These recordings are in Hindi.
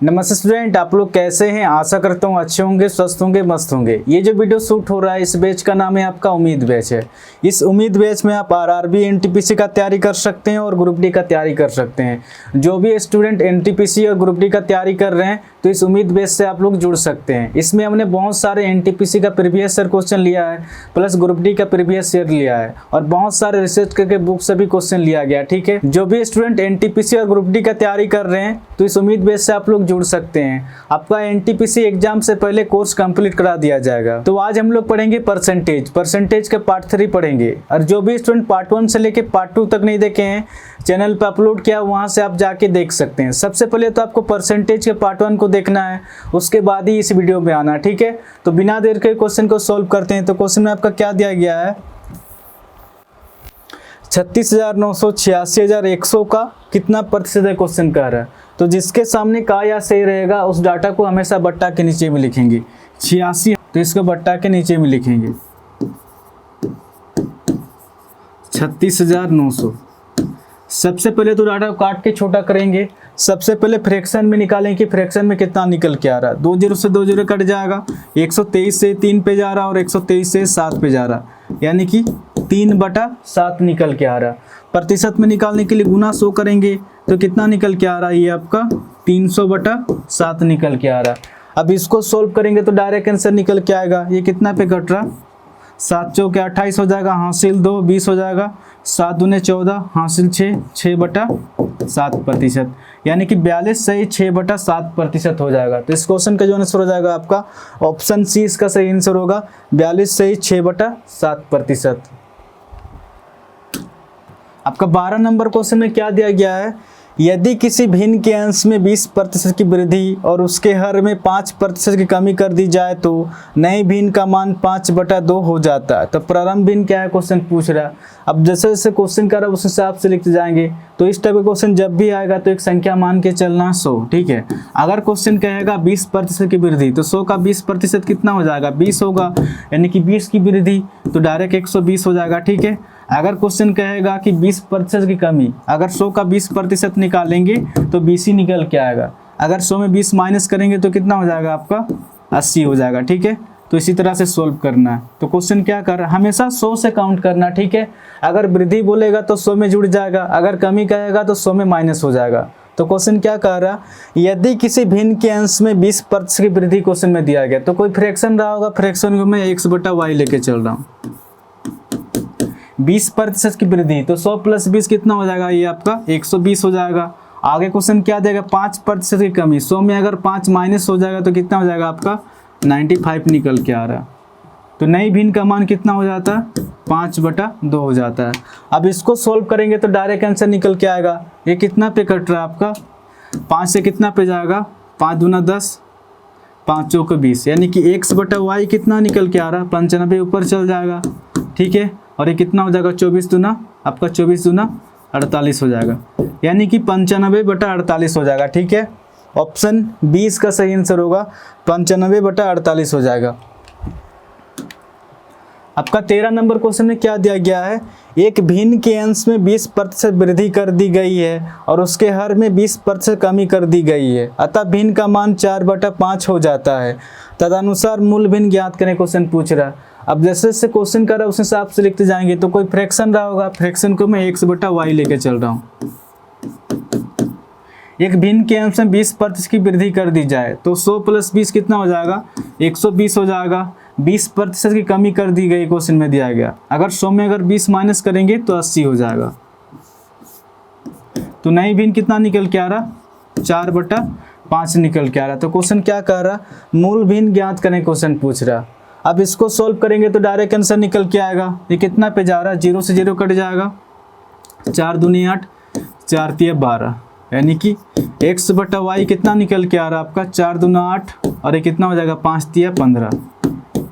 नमस्ते स्टूडेंट, आप लोग कैसे हैं। आशा करता हूँ अच्छे होंगे, स्वस्थ होंगे, मस्त होंगे। ये जो वीडियो शूट हो रहा है इस बैच का नाम है आपका उम्मीद बैच है। इस उम्मीद बैच में आप आरआरबी एनटीपीसी का तैयारी कर सकते हैं और ग्रुप डी का तैयारी कर सकते हैं। जो भी स्टूडेंट एनटीपीसी और ग्रुप डी का तैयारी कर रहे हैं तो इस उम्मीद बैच से आप लोग जुड़ सकते हैं। इसमें हमने बहुत सारे एनटीपीसी का प्रीवियस ईयर क्वेश्चन लिया है, प्लस ग्रुप डी का प्रीवियस ईयर लिया है और बहुत सारे रिसर्च करके बुक से भी क्वेश्चन लिया गया। ठीक है, जो भी स्टूडेंट एनटीपीसी और ग्रुप डी का तैयारी कर रहे हैं तो इस उम्मीद बैच से आप लोग जुड़ सकते हैं। आपका एनटीपीसी एग्जाम से पहले कोर्स कंप्लीट करा दिया जाएगा। तो आज हम लोग पढ़ेंगे परसेंटेज के पार्ट 3 पढ़ेंगे। और जो भी स्टूडेंट पार्ट 1 से लेके पार्ट 2 तक नहीं देखे हैं, चैनल पे अपलोड किया, वहां से आप जाके देख सकते हैं। सबसे पहले तो आपको परसेंटेज के पार्ट 1 को देखना है, उसके बाद ही इस वीडियो में आना। ठीक है, तो बिना देर के क्वेश्चन को सॉल्व करते हैं। तो क्वेश्चन में आपका क्या दिया गया है, 36,900 86,100 का कितना प्रतिशत है क्वेश्चन कह रहा है। तो जिसके सामने का या सही रहेगा उस डाटा को हमेशा बट्टा के नीचे में लिखेंगे। 86 तो इसको बट्टा के नीचे में लिखेंगे 36,900। सबसे पहले तो डाटा को काट के छोटा करेंगे। सबसे पहले फ्रैक्शन में निकालें कि फ्रैक्शन में कितना निकल के आ रहा है। 2 जीरो से 2 जीरो कट जाएगा, 123 से 3 पे जा रहा और 123 से 7 पे जा रहा, यानी कि 3/7 निकल के आ रहा। प्रतिशत में निकालने के लिए गुना 100 करेंगे तो कितना निकल के आ रहा है, ये आपका 300/7 निकल के आ रहा। अब इसको सोल्व करेंगे तो डायरेक्ट आंसर निकल के आएगा। ये कितना पे कट रहा, 7 चौके 28 हो जाएगा, हासिल 2 20 हो जाएगा, 7 दूने 14, हासिल 6 6/7%, यानी कि 42 सही 6/7% हो जाएगा। तो इस क्वेश्चन का जो आंसर हो जाएगा आपका ऑप्शन सी इसका सही आंसर होगा, 42 सही 6/7%। आपका 12 नंबर क्वेश्चन में क्या दिया गया है, यदि किसी भिन्न के अंश में 20% की वृद्धि और उसके हर में 5% की कमी कर दी जाए तो नए भिन्न का मान 5/2 हो जाता है। तो प्रारंभ भिन्न क्या है क्वेश्चन पूछ रहा है। अब जैसे जैसे क्वेश्चन कर रहा है उस हिसाब से लिखते जाएंगे। तो इस टाइप का क्वेश्चन जब भी आएगा तो एक संख्या मान के चलना 100। ठीक है, अगर क्वेश्चन कहेगा 20% की वृद्धि तो 100 का 20% कितना हो जाएगा, 20 होगा, यानी कि 20 की वृद्धि तो डायरेक्ट 120 हो जाएगा। ठीक है, अगर क्वेश्चन कहेगा कि 20% की कमी, अगर 100 का 20% निकालेंगे तो 20 ही निकल के आएगा। अगर 100 में 20 माइनस करेंगे तो कितना हो जाएगा आपका 80 हो जाएगा। ठीक है, तो इसी तरह से सोल्व करना है। तो क्वेश्चन क्या कर रहा है, हमेशा 100 से काउंट करना। ठीक है, अगर वृद्धि बोलेगा तो 100 में जुड़ जाएगा, अगर कमी कहेगा तो 100 में माइनस हो जाएगा। तो क्वेश्चन क्या कह रहा, यदि किसी भिन्न के अंश में 20% की वृद्धि क्वेश्चन में दिया गया तो कोई फ्रैक्शन रहा होगा, फ्रैक्शन को मैं x/y लेके चल रहा हूँ। 20% की वृद्धि तो 100 + 20 कितना हो जाएगा, ये आपका 120 हो जाएगा। आगे क्वेश्चन क्या देगा, 5% की कमी, 100 में अगर 5 माइनस हो जाएगा तो कितना हो जाएगा आपका 95 निकल के आ रहा। तो नई भिन्न का मान कितना हो जाता है, 5/2 हो जाता है। अब इसको सोल्व करेंगे तो डायरेक्ट आंसर निकल के आएगा। ये कितना पे कट रहा है आपका, 5 से कितना पे जाएगा, 5 दूना 10, 5 चौके 20, यानी कि x/y कितना निकल के आ रहा है, 95 ऊपर चल जाएगा। ठीक है, और ये कितना हो जाएगा, 24 दूना आपका 24 दूना 48 हो जाएगा, यानी कि 95/48 हो जाएगा। ठीक है, ऑप्शन 20 का सही आंसर होगा, 95/48 हो जाएगा। आपका 13 नंबर क्वेश्चन में क्या दिया गया है, एक भिन्न के अंश में 20% वृद्धि कर दी गई है और उसके हर में 20% कमी कर दी गई है, अतः भिन्न का मान 4/5 हो जाता है। तदनुसार मूल भिन्न ज्ञात करें क्वेश्चन पूछ रहा है। अब जैसे जैसे क्वेश्चन कर रहा है उस हिसाब से लिखते जाएंगे। तो कोई फ्रैक्शन रहा होगा, फ्रैक्शन को मैं x/y लेके चल रहा हूँ। एक भिन्न के अंश में 20% की वृद्धि कर दी जाए तो 100 + 20 कितना हो जाएगा, 120 हो जाएगा। 20% की कमी कर दी गई क्वेश्चन में दिया गया, अगर 100 में अगर 20 माइनस करेंगे तो 80 हो जाएगा। तो नई भिन्न कितना निकल के आ रहा, 4/5 निकल के आ रहा। तो क्वेश्चन क्या कह रहा, मूल भिन्न ज्ञात करें क्वेश्चन पूछ रहा। अब इसको सोल्व करेंगे तो डायरेक्ट आंसर निकल के आएगा। ये कितना पे जा रहा है, 0 से 0 कट जाएगा, 4 दूनी 8, 4 तिया 12, यानी कि x/y कितना निकल के आ रहा है आपका 4 दूना 8 और ये कितना हो जाएगा 5 तिया 15,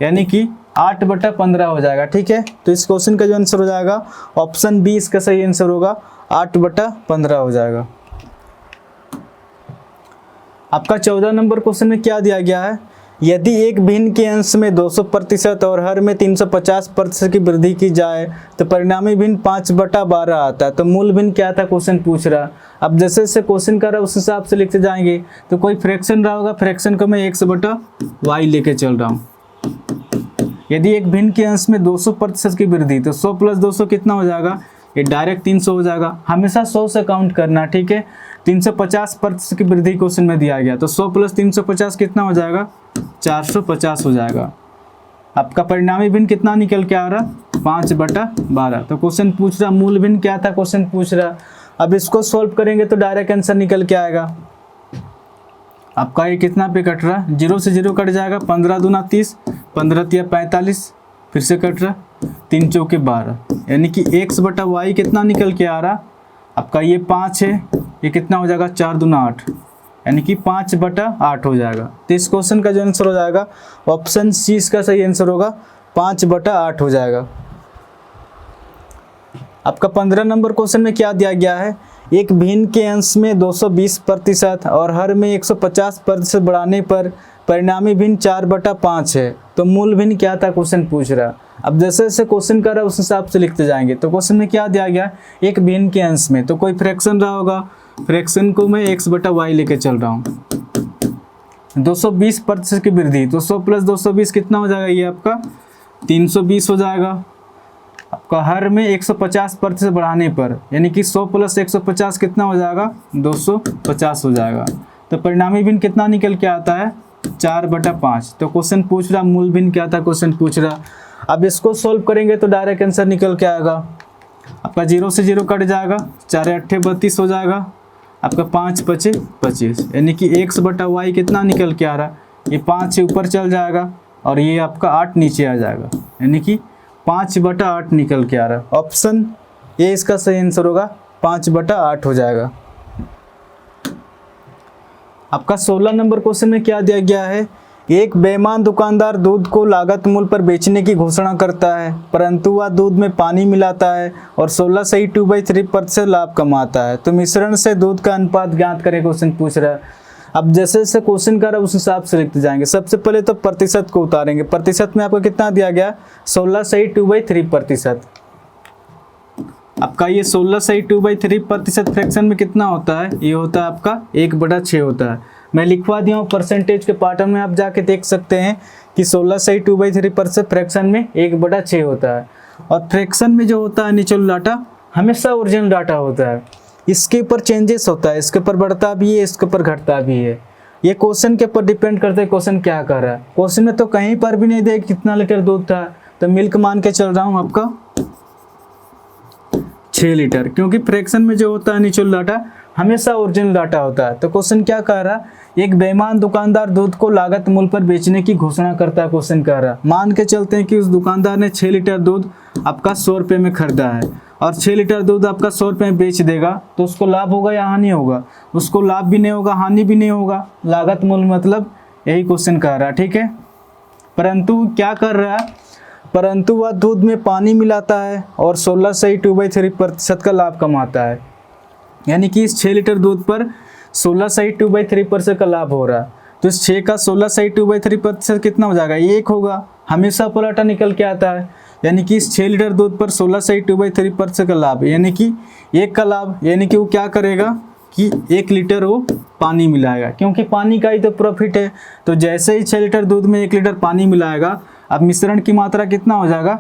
यानी कि 8/15 हो जाएगा। ठीक है, तो इस क्वेश्चन का जो आंसर हो जाएगा ऑप्शन 20 का सही आंसर होगा, 8/15 हो जाएगा। आपका 14 नंबर क्वेश्चन में क्या दिया गया है, यदि एक भिन्न के अंश में 200% और हर में 350% की वृद्धि की जाए तो परिणामी भिन्न 5/12 आता है। तो मूल भिन्न क्या था क्वेश्चन पूछ रहा। अब जैसे जैसे क्वेश्चन कर रहा है उस हिसाब से लिखते जाएंगे। तो कोई फ्रैक्शन रहा होगा, फ्रैक्शन को मैं x/y लेके चल रहा हूँ। यदि एक भिन्न के अंश में 200% की वृद्धि, तो 100 + 200 कितना हो जाएगा, ये डायरेक्ट 300 हो जाएगा। हमेशा 100 से काउंट करना, ठीक है। 350% की वृद्धि क्वेश्चन में दिया गया, तो 100 + 350 कितना हो जाएगा, 450 हो जाएगा। आपका परिणामी भिन्न कितना निकल के आ रहा, 5/12। तो क्वेश्चन पूछ रहा मूल भिन्न क्या था, क्वेश्चन पूछ रहा। अब इसको सॉल्व करेंगे तो डायरेक्ट आंसर निकल के आएगा। आपका ये कितना पे कट रहा, 0 से 0 कट जाएगा, 15 दूना 30, 15 तिया 45, फिर से कट रहा, 3 चौके 12, यानी कि x/y कितना निकल के आ रहा, आपका ये 5 है, ये कितना हो जाएगा, 4 दूना 8, यानी कि 5/8 हो जाएगा। तो इस क्वेश्चन का जो आंसर हो जाएगा ऑप्शन सी इसका सही आंसर होगा, 5/8 हो जाएगा। आपका 15 नंबर क्वेश्चन में क्या दिया गया है, एक भिन्न के अंश में 220% और हर में 150% बढ़ाने पर परिणामी भिन्न 4/5 है, तो मूल भिन्न क्या था, क्वेश्चन पूछ रहा। अब जैसे जैसे क्वेश्चन कर रहा है उस हिसाब से लिखते जाएंगे। तो क्वेश्चन में क्या दिया गया, एक भिन्न के अंश में, तो कोई फ्रैक्शन रहा होगा, फ्रैक्शन को मैं x/y लेके चल रहा हूँ। 220% की वृद्धि, तो 100 + 220 कितना हो जाएगा, ये आपका 320 हो जाएगा। आपका हर में 150% बढ़ाने पर, यानी कि 100 + 150 कितना हो जाएगा, 250 हो जाएगा। तो परिणामी भिन्न कितना निकल के आता है, 4/5। तो क्वेश्चन पूछ रहा मूल भिन्न क्या था, क्वेश्चन पूछ रहा। अब इसको सॉल्व करेंगे तो डायरेक्ट आंसर निकल के आएगा। आपका 0 से 0 कट जाएगा, 4 × 8 = 32 हो जाएगा। आपका 5 × 5 = 25, यानी कि x/y कितना निकल के आ रहा, ये 5 से ऊपर चल जाएगा और ये आपका 8 नीचे आ जाएगा, यानी कि 5/8 निकल के आ रहा है। ऑप्शन ए इसका सही आंसर होगा, 5/8 हो जाएगा। आपका 16 नंबर क्वेश्चन में क्या दिया गया है, एक बेईमान दुकानदार दूध को लागत मूल्य पर बेचने की घोषणा करता है, परंतु वह दूध में पानी मिलाता है और 16 सही 2/3% लाभ कमाता है। तो मिश्रण से दूध का अनुपात ज्ञात करें, क्वेश्चन पूछ रहा है। अब जैसे जैसे क्वेश्चन कर रहा है उस हिसाब से लिखते जाएंगे। सबसे पहले तो प्रतिशत को उतारेंगे। प्रतिशत में आपको कितना दिया गया, 16 सही 2/3%। आपका ये 16 सही 2/3% फ्रैक्शन में कितना होता है, ये होता है आपका 1/6 होता है। मैं लिखवा दिया हूँ परसेंटेज के पैटर्न में, आप जाके देख सकते हैं कि 16 सही 2/3% फ्रैक्शन में 1/6 होता है। और फ्रैक्शन में जो होता है निचला डाटा हमेशा ओरिजिनल डाटा होता है, इसके ऊपर चेंजेस होता है, इसके ऊपर बढ़ता भी है, इसके ऊपर घटता भी है। ये क्वेश्चन के ऊपर डिपेंड करता है क्वेश्चन क्या कर रहा है। क्वेश्चन में तो कहीं पर भी नहीं दे कितना लीटर दूध था, तो मिल्क मान के चल रहा हूँ आपका 6 लीटर, क्योंकि फ्रैक्शन में जो होता है निचला डाटा हमेशा ओरिजिनल डाटा होता है। तो क्वेश्चन क्या कह रहा है, एक बेईमान दुकानदार दूध को लागत मूल्य पर बेचने की घोषणा करता है। क्वेश्चन कह रहा है मान के चलते हैं कि उस दुकानदार ने 6 लीटर दूध आपका 100 रुपये में खरीदा है और 6 लीटर दूध आपका 100 रुपये में बेच देगा, तो उसको लाभ होगा या हानि होगा, उसको लाभ भी नहीं होगा, हानि भी नहीं होगा। लागत मूल्य मतलब यही क्वेश्चन कह रहा है, ठीक है। परंतु क्या कर रहा है, परंतु वह दूध में पानी मिलाता है और 16 सही 2/3% का लाभ कमाता है, यानी कि इस 6 लीटर दूध पर 16 सही 2/3% का लाभ हो रहा है। तो इस 6 का 16 सही 2/3% कितना हो जाएगा, ये 1 होगा, हमेशा पलटा निकल के आता है, यानी कि इस 6 लीटर दूध पर 16 सही 2/3% का लाभ, यानी कि 1 का लाभ, यानी कि वो क्या करेगा कि 1 लीटर वो पानी मिलाएगा, क्योंकि पानी का ही तो प्रॉफिट है। तो जैसे ही 6 लीटर दूध में 1 लीटर पानी मिलाएगा, अब मिश्रण की मात्रा कितना हो जाएगा,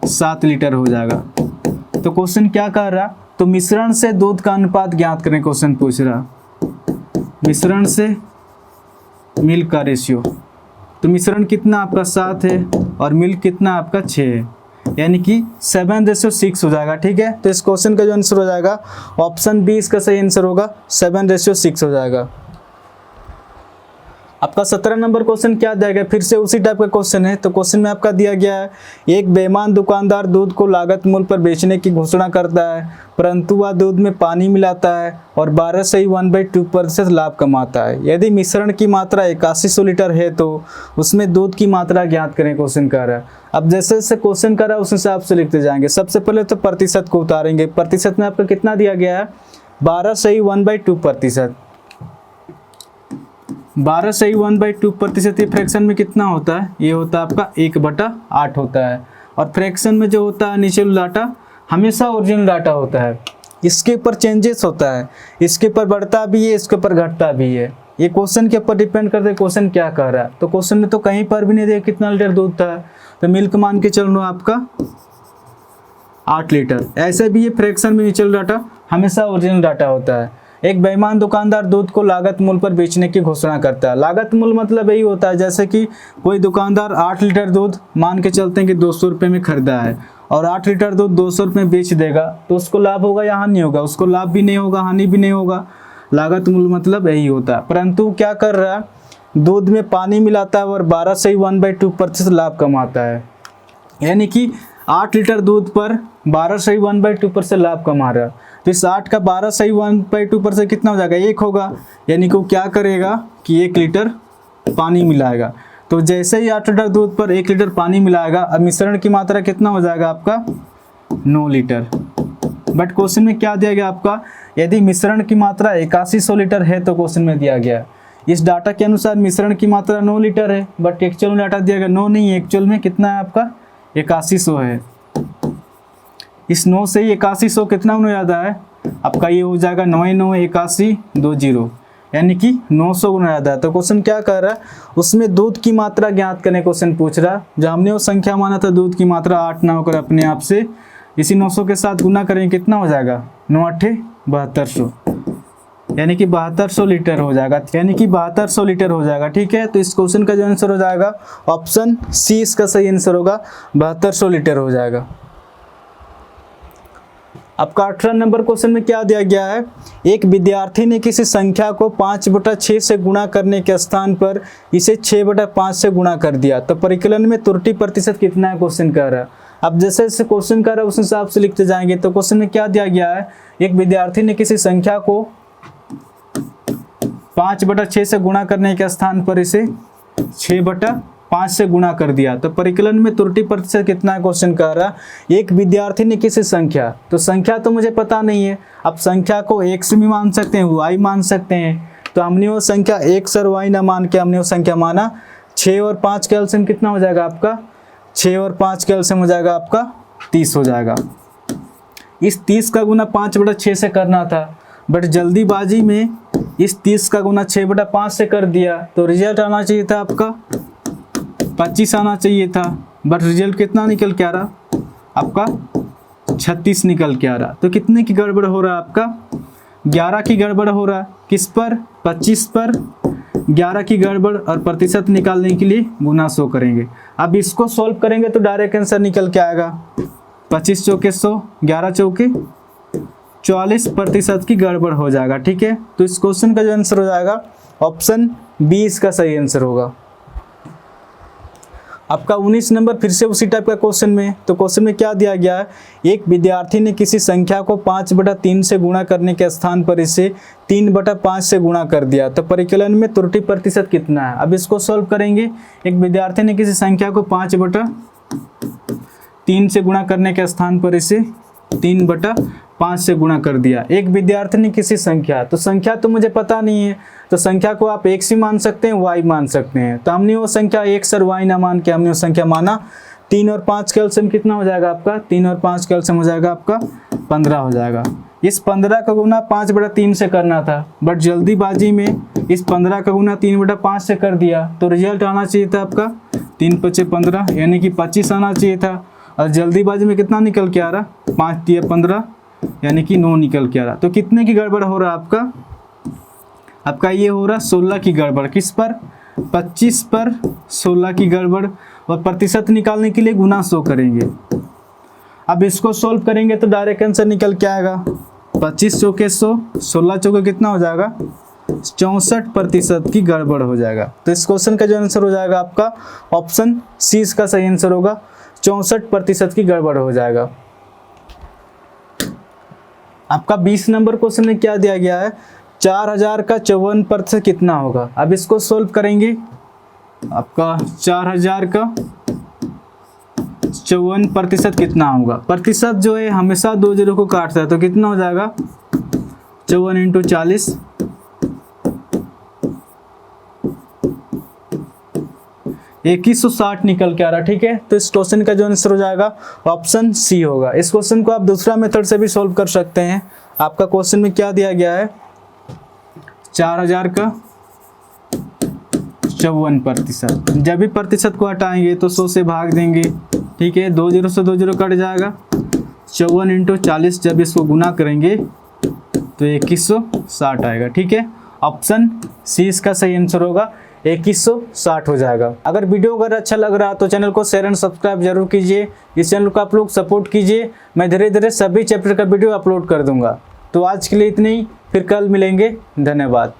7 लीटर हो जाएगा। तो क्वेश्चन क्या कर रहा, तो मिश्रण से दूध का अनुपात ज्ञात करें, क्वेश्चन पूछ रहा। मिश्रण से मिल्क का रेशियो, तो मिश्रण कितना आपका 7 है और मिल्क कितना आपका 6 है, यानी कि 7:6 हो जाएगा, ठीक है। तो इस क्वेश्चन का जो आंसर हो जाएगा ऑप्शन बी इसका सही आंसर होगा, 7:6 हो जाएगा। आपका 17 नंबर क्वेश्चन क्या दिया गया, फिर से उसी टाइप का क्वेश्चन है। तो क्वेश्चन में आपका दिया गया है, एक बेईमान दुकानदार दूध को लागत मूल्य पर बेचने की घोषणा करता है, परंतु वह दूध में पानी मिलाता है और 12 सही 1/2% लाभ कमाता है। यदि मिश्रण की मात्रा 8100 लीटर है तो उसमें दूध की मात्रा ज्ञात करें, क्वेश्चन कर रहा है। अब जैसे जैसे क्वेश्चन कर रहा है उस हिसाब से लिखते जाएंगे। सबसे पहले तो प्रतिशत को उतारेंगे। प्रतिशत में आपका कितना दिया गया है, 12 सही 1/2%। 12 सही 1/2%। ये फ्रैक्शन में कितना होता है, ये होता है आपका 1/8 होता है। और फ्रैक्शन में जो होता है निचला डाटा हमेशा ओरिजिनल डाटा होता है, इसके ऊपर चेंजेस होता है, इसके ऊपर बढ़ता भी है, इसके ऊपर घटता भी है। ये क्वेश्चन के ऊपर डिपेंड करता है क्वेश्चन क्या कह रहा है। तो क्वेश्चन में तो कहीं पर भी नहीं दिया कितना लीटर दूध था, तो मिल्क मान के चल रहा आपका 8 लीटर। ऐसे भी ये फ्रैक्शन में नहीं चल डाटा, हमेशा ओरिजिनल डाटा होता है। एक बेईमान दुकानदार दूध को लागत मूल्य पर बेचने की घोषणा करता है। लागत मूल्य मतलब यही होता है, जैसे कि कोई दुकानदार 8 लीटर दूध मान के चलते हैं कि 200 रुपये में खरीदा है और 8 लीटर दूध 200 रुपये में बेच देगा, तो उसको लाभ होगा या हानि होगा? उसको लाभ भी नहीं होगा, हानि भी नहीं होगा। लागत मूल्य मतलब यही होता है। परंतु क्या कर रहा है, दूध में पानी मिलाता है और 12 से 1/2% लाभ कमाता है। यानी कि 8 लीटर दूध पर 12 से 1/2% लाभ कमा रहा है। तो इस 8 का 12 से 1/2% कितना हो जाएगा? 1 होगा। यानी कि वो क्या करेगा कि 1 लीटर पानी मिलाएगा। तो जैसे ही 8 लीटर दूध पर 1 लीटर पानी मिलाएगा, अब मिश्रण की मात्रा कितना हो जाएगा आपका? 9 लीटर। बट क्वेश्चन में क्या दिया गया आपका? यदि मिश्रण की मात्रा 8100 लीटर है तो क्वेश्चन में दिया गया है। इस डाटा के अनुसार मिश्रण की मात्रा 9 लीटर है, बट एक्चुअल में डाटा दिया गया 9 नहीं है, एक्चुअल में कितना है आपका? 8100 है। इस 9 से ही 8100 कितना होने ज़्यादा है आपका? ये हो जाएगा 9 9 81 20, यानी कि 900 गुना ज़्यादा है। तो क्वेश्चन क्या कर रहा है, उसमें दूध की मात्रा ज्ञात करने क्वेश्चन पूछ रहा है। जो हमने वो संख्या माना था दूध की मात्रा 8 ना होकर अपने आप से इसी 900 के साथ गुना करेंगे, कितना हो जाएगा? 9 8 7200, यानी कि 7200 लीटर हो जाएगा। यानी कि 7200 लीटर हो जाएगा। ठीक है, तो इस क्वेश्चन का जो आंसर हो जाएगा ऑप्शन सी इसका सही आंसर होगा, 7200 लीटर हो जाएगा। आपका 18 नंबर क्वेश्चन में क्या दिया गया है? एक विद्यार्थी ने किसी संख्या को 5/6 से गुणा करने के स्थान पर इसे 6/5 से गुणा कर दिया, तो परिकलन में त्रुटि प्रतिशत कितना है? क्वेश्चन कह रहा है। अब जैसे जैसे क्वेश्चन कर रहा है उस हिसाब से लिखते जाएंगे। तो क्वेश्चन में क्या दिया गया है? एक विद्यार्थी ने किसी संख्या को 5/6 से गुणा करने के स्थान पर इसे 6/5 से गुणा कर दिया, तो परिकलन में त्रुटि प्रतिशत कितना है? क्वेश्चन कह रहा है एक विद्यार्थी ने किसी संख्या, तो संख्या तो मुझे पता नहीं है। अब संख्या को x भी मान सकते हैं, y मान सकते हैं। तो हमने वो संख्या x और y ना मान के हमने वो संख्या माना 6 और 5 का एलसीएम कितना हो जाएगा आपका? 6 और 5 का एलसीएम हो जाएगा आपका 30 हो जाएगा। इस 30 का गुना 5/6 से करना था, बट जल्दीबाजी में इस 30 का गुना 6/5 से कर दिया, तो रिजल्ट आना चाहिए था आपका 25 आना चाहिए था, बट रिजल्ट कितना निकल के आ रहा? आपका 36 निकल के आ रहा। तो कितने की गड़बड़ हो रहा है आपका? 11 की गड़बड़ हो रहा है। किस पर? 25 पर 11 की गड़बड़, और प्रतिशत निकालने के लिए गुना 100 करेंगे। अब इसको सॉल्व करेंगे तो डायरेक्ट आंसर निकल के आएगा 25 चौके 100, 11 चौके 40% की गड़बड़ हो जाएगा। ठीक है, तो इस क्वेश्चन का जो आंसर हो जाएगा ऑप्शन बी इसका सही आंसर होगा। आपका 19 नंबर फिर से उसी टाइप का क्वेश्चन में। तो क्वेश्चन में क्या दिया गया है? एक विद्यार्थी ने किसी संख्या को 5/3 से गुणा करने के स्थान पर इसे 3/5 से गुणा कर दिया, तो परिकलन में त्रुटि प्रतिशत कितना है? अब इसको सॉल्व करेंगे। एक विद्यार्थी ने किसी संख्या को 5/3 से गुणा करने के स्थान पर इसे 3/5 से गुणा कर दिया। एक विद्यार्थी ने किसी संख्या, तो संख्या तो मुझे पता नहीं है, तो संख्या को आप x ही मान सकते हैं, y मान सकते हैं। तो हमने वो संख्या x और y ना मान के हमने वो संख्या माना 3 और 5 का एलसीएम कितना हो जाएगा आपका? 3 और 5 का एलसीएम हो जाएगा आपका 15 हो जाएगा। इस 15 का गुना 5/3 से करना था, बट जल्दीबाजी में इस 15 का गुना 3/5 से कर दिया, तो रिजल्ट आना चाहिए था आपका 3 × 5 = 15, यानी कि 25 आना चाहिए था। और जल्दीबाजी में कितना निकल के आ रहा? 5 × 3 = 15, यानी कि 9 निकल के आ रहा। तो कितने की गड़बड़ हो रहा है आपका? आपका ये हो रहा 16 की गड़बड़। किस पर? 25 पर 16 की गड़बड़, और प्रतिशत निकालने के लिए गुना 100 करेंगे। अब इसको सोल्व करेंगे तो डायरेक्ट आंसर निकल के आएगा 25 चौके 100, 16 चौके कितना हो जाएगा? 64% की गड़बड़ हो जाएगा। तो इस क्वेश्चन का जो आंसर हो जाएगा आपका ऑप्शन सी इसका सही आंसर होगा, 64% की गड़बड़ हो जाएगा। आपका 20 नंबर क्वेश्चन में क्या दिया गया है? 4000 का 54% कितना होगा? अब इसको सोल्व करेंगे। आपका 4000 का 54% कितना होगा? प्रतिशत जो है हमेशा 2 0 को काटता है, तो कितना हो जाएगा? 54 × 40, 2160 निकल के आ रहा। ठीक है, तो इस क्वेश्चन का जो आंसर हो जाएगा ऑप्शन सी होगा। इस क्वेश्चन को आप दूसरा मेथड से भी सॉल्व कर सकते हैं। आपका क्वेश्चन में क्या दिया गया है, 4000 का 54%। जब भी प्रतिशत को हटाएंगे तो 100 से भाग देंगे, ठीक है, 20 से 20 कट जाएगा, 54 इंटू 40, जब इसको गुना करेंगे तो 2160 आएगा, ठीक है। ऑप्शन सी इसका सही आंसर होगा, 2160 हो जाएगा। अगर वीडियो अगर अच्छा लग रहा तो चैनल को शेयर एंड सब्सक्राइब जरूर कीजिए, इस चैनल को आप लोग सपोर्ट कीजिए, मैं धीरे धीरे सभी चैप्टर का वीडियो अपलोड कर दूंगा। तो आज के लिए इतनी ही, फिर कल मिलेंगे, धन्यवाद।